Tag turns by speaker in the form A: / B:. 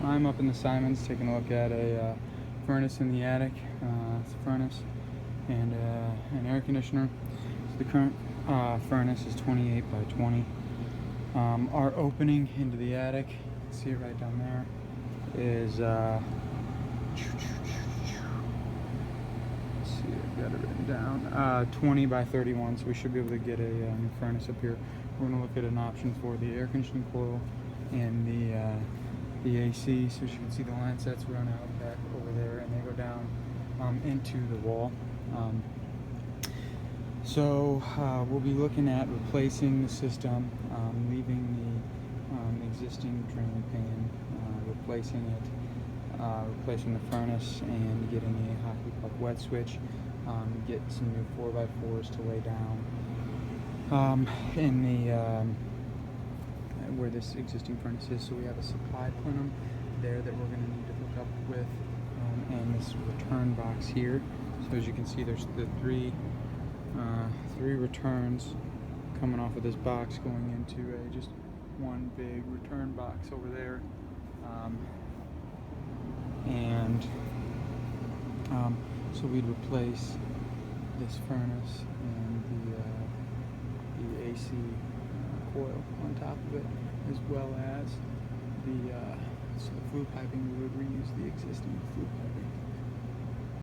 A: I'm up in the Simons taking a look at a furnace in the attic. It's a furnace and an air conditioner. So the current furnace is 28 by 20. Our opening into the attic, see it right down there, is let's see, I've got it written down, 20 by 31. So we should be able to get a new furnace up here. We're going to look at an option for the air conditioning coil and the AC. So as you can see, the line sets run out back over there and they go down into the wall. So we'll be looking at replacing the system, leaving the existing drain pan, replacing it, replacing the furnace, and getting a hockey puck wet switch. Get some new 4x4s to lay down in the where this existing furnace is. So we have a supply plenum there that we're going to need to hook up with, and this return box here. So as you can see, there's the three returns coming off of this box going into just one big return box over there, so we'd replace this furnace and the AC coil on top of it, as well as the flue piping. We would reuse the existing flue piping.